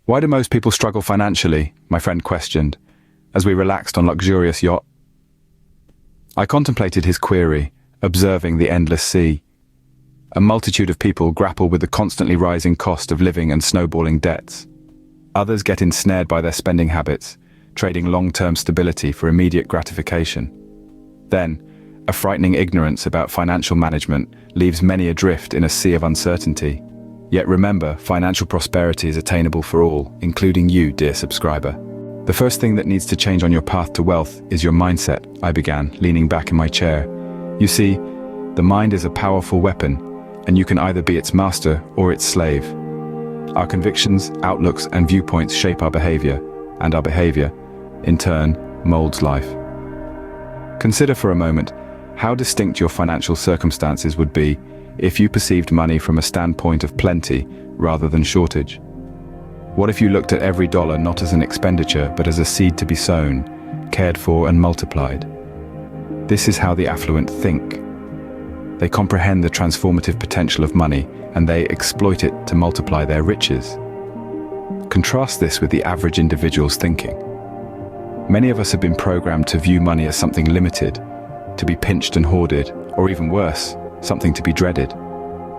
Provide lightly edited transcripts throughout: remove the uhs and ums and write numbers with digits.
Why do most people struggle financially? My friend questioned, as we relaxed on luxurious yacht. I contemplated his query, observing the endless sea. A multitude of people grapple with the constantly rising cost of living and snowballing debts. Others get ensnared by their spending habits, trading long-term stability for immediate gratification. Then, a frightening ignorance about financial management leaves many adrift in a sea of uncertainty. Yet remember, financial prosperity is attainable for all, including you, dear subscriber. The first thing that needs to change on your path to wealth is your mindset, I began, leaning back in my chair. You see, the mind is a powerful weapon, and you can either be its master or its slave. Our convictions, outlooks, and viewpoints shape our behavior, and our behavior, in turn, molds life. Consider for a moment how distinct your financial circumstances would be if you perceived money from a standpoint of plenty rather than shortage. What if you looked at every dollar not as an expenditure but as a seed to be sown, cared for and multiplied? This is how the affluent think. They comprehend the transformative potential of money and they exploit it to multiply their riches. Contrast this with the average individual's thinking. Many of us have been programmed to view money as something limited, to be pinched and hoarded, or even worse, something to be dreaded.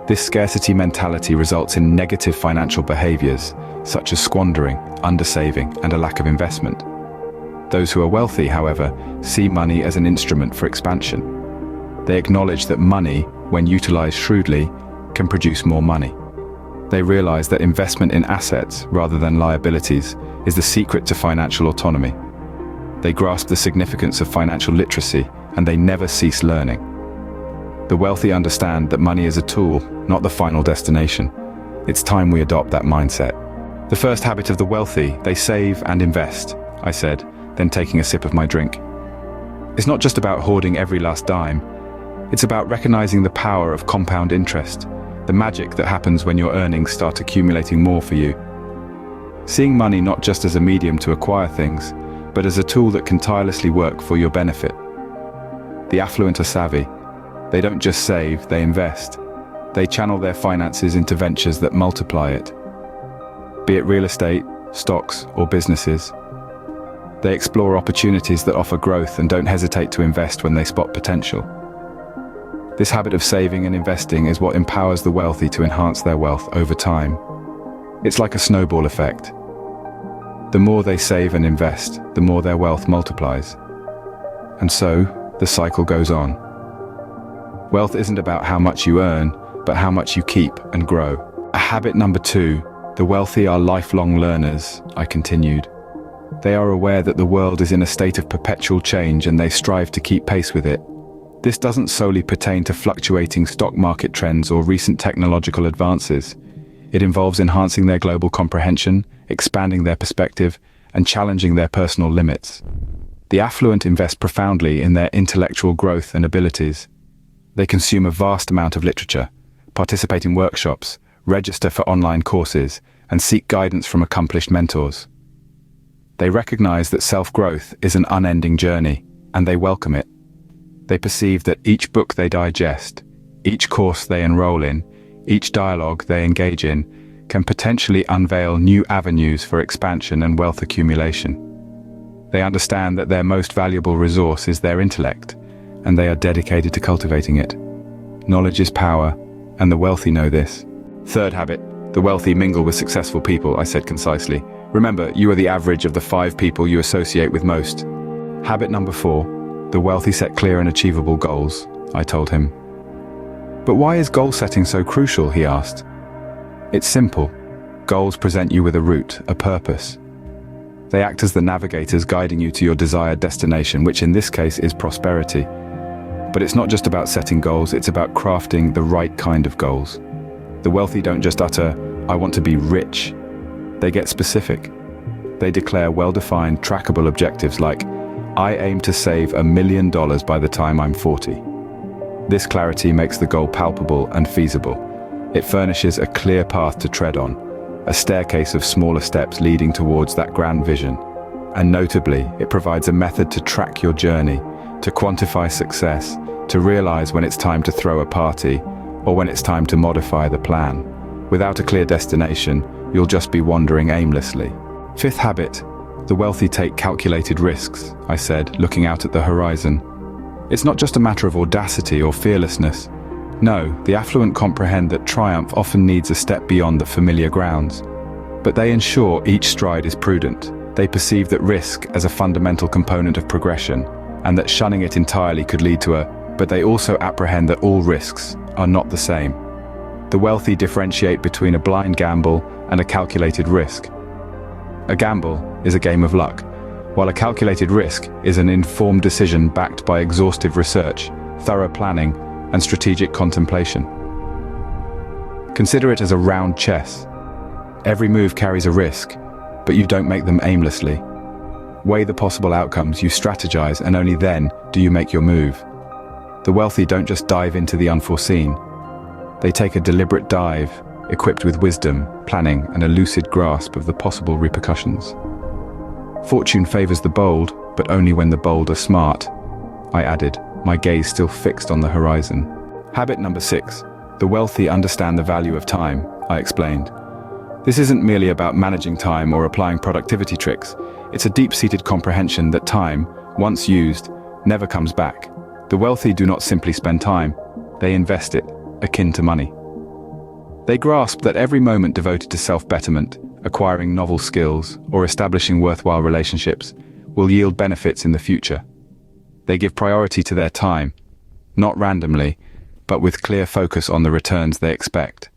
This scarcity mentality results in negative financial behaviors, such as squandering, undersaving, and a lack of investment. Those who are wealthy, however, see money as an instrument for expansion. They acknowledge that money, when utilized shrewdly, can produce more money. They realize that investment in assets, rather than liabilities, is the secret to financial autonomy. They grasp the significance of financial literacy, and they never cease learning. The wealthy understand that money is a tool, not the final destination. It's time we adopt that mindset. The first habit of the wealthy, they save and invest, I said, then taking a sip of my drink. It's not just about hoarding every last dime. It's about recognizing the power of compound interest, the magic that happens when your earnings start accumulating more for you. Seeing money not just as a medium to acquire things, but as a tool that can tirelessly work for your benefit. The affluent are savvy. They don't just save, they invest. They channel their finances into ventures that multiply it. Be it real estate, stocks, or businesses. They explore opportunities that offer growth and don't hesitate to invest when they spot potential. This habit of saving and investing is what empowers the wealthy to enhance their wealth over time. It's like a snowball effect. The more they save and invest, the more their wealth multiplies. And so, the cycle goes on. Wealth isn't about how much you earn, but how much you keep and grow. Habit number 2, the wealthy are lifelong learners, I continued. They are aware that the world is in a state of perpetual change and they strive to keep pace with it. This doesn't solely pertain to fluctuating stock market trends or recent technological advances. It involves enhancing their global comprehension, expanding their perspective, and challenging their personal limits. The affluent invest profoundly in their intellectual growth and abilities. They consume a vast amount of literature, participate in workshops, register for online courses, and seek guidance from accomplished mentors. They recognize that self-growth is an unending journey, and they welcome it. They perceive that each book they digest, each course they enroll in, each dialogue they engage in, can potentially unveil new avenues for expansion and wealth accumulation. They understand that their most valuable resource is their intellect, and they are dedicated to cultivating it. Knowledge is power, and the wealthy know this. Third habit, the wealthy mingle with successful people, I said concisely. Remember, you are the average of the 5 people you associate with most. Habit number 4, the wealthy set clear and achievable goals, I told him. But why is goal setting so crucial, he asked. It's simple. Goals present you with a route, a purpose. They act as the navigators guiding you to your desired destination, which in this case is prosperity. But it's not just about setting goals, it's about crafting the right kind of goals. The wealthy don't just utter, "I want to be rich." They get specific. They declare well-defined, trackable objectives like, "I aim to save $1 million by the time I'm 40. This clarity makes the goal palpable and feasible. It furnishes a clear path to tread on, a staircase of smaller steps leading towards that grand vision. And notably, it provides a method to track your journey, to quantify success, to realize when it's time to throw a party, or when it's time to modify the plan. Without a clear destination, you'll just be wandering aimlessly. Fifth habit, the wealthy take calculated risks, I said, looking out at the horizon. It's not just a matter of audacity or fearlessness. No, the affluent comprehend that triumph often needs a step beyond the familiar grounds. But they ensure each stride is prudent. They perceive that risk as a fundamental component of progression, and that shunning it entirely could lead to but they also apprehend that all risks are not the same. The wealthy differentiate between a blind gamble and a calculated risk. A gamble is a game of luck, while a calculated risk is an informed decision backed by exhaustive research, thorough planning, and strategic contemplation. Consider it as a round chess. Every move carries a risk, but you don't make them aimlessly. Weigh the possible outcomes, you strategize, and only then do you make your move. The wealthy don't just dive into the unforeseen. They take a deliberate dive, equipped with wisdom, planning, and a lucid grasp of the possible repercussions. Fortune favors the bold, but only when the bold are smart, I added, my gaze still fixed on the horizon. Habit number 6. The wealthy understand the value of time, I explained. This isn't merely about managing time or applying productivity tricks. It's a deep-seated comprehension that time, once used, never comes back. The wealthy do not simply spend time, they invest it, akin to money. They grasp that every moment devoted to self-betterment, acquiring novel skills, or establishing worthwhile relationships will yield benefits in the future. They give priority to their time, not randomly, but with clear focus on the returns they expect.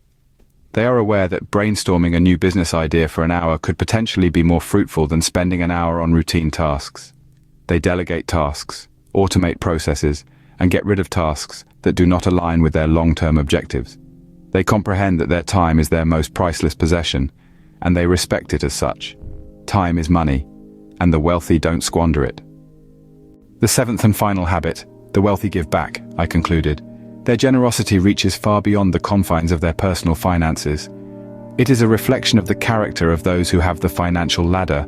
They are aware that brainstorming a new business idea for an hour could potentially be more fruitful than spending an hour on routine tasks. They delegate tasks, automate processes, and get rid of tasks that do not align with their long-term objectives. They comprehend that their time is their most priceless possession, and they respect it as such. Time is money, and the wealthy don't squander it. The 7th and final habit, the wealthy give back, I concluded. Their generosity reaches far beyond the confines of their personal finances. It is a reflection of the character of those who have the financial ladder.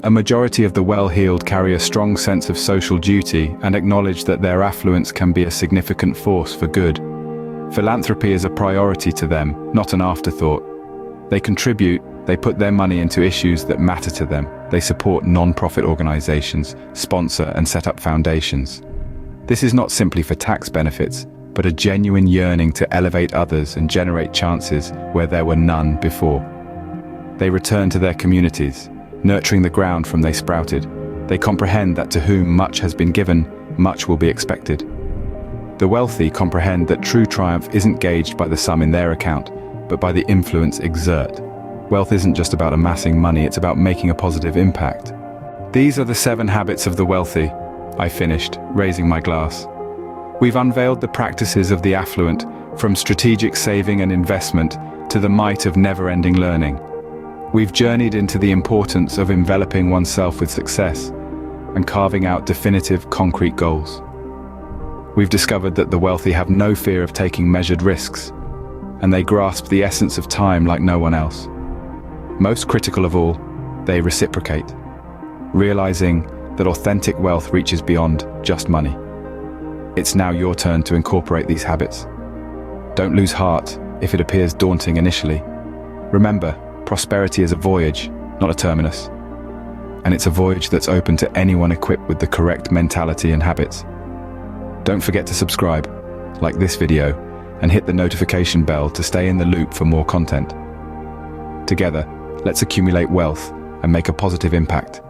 A majority of the well-heeled carry a strong sense of social duty and acknowledge that their affluence can be a significant force for good. Philanthropy is a priority to them, not an afterthought. They contribute, they put their money into issues that matter to them. They support non-profit organizations, sponsor and set up foundations. This is not simply for tax benefits, but a genuine yearning to elevate others and generate chances where there were none before. They return to their communities, nurturing the ground from they sprouted. They comprehend that to whom much has been given, much will be expected. The wealthy comprehend that true triumph isn't gauged by the sum in their account, but by the influence exert. Wealth isn't just about amassing money, it's about making a positive impact. These are the 7 habits of the wealthy, I finished, raising my glass. We've unveiled the practices of the affluent, from strategic saving and investment to the might of never-ending learning. We've journeyed into the importance of enveloping oneself with success and carving out definitive, concrete goals. We've discovered that the wealthy have no fear of taking measured risks, and they grasp the essence of time like no one else. Most critical of all, they reciprocate, realizing that authentic wealth reaches beyond just money. It's now your turn to incorporate these habits. Don't lose heart if it appears daunting initially. Remember, prosperity is a voyage, not a terminus. And it's a voyage that's open to anyone equipped with the correct mentality and habits. Don't forget to subscribe, like this video, and hit the notification bell to stay in the loop for more content. Together, let's accumulate wealth and make a positive impact.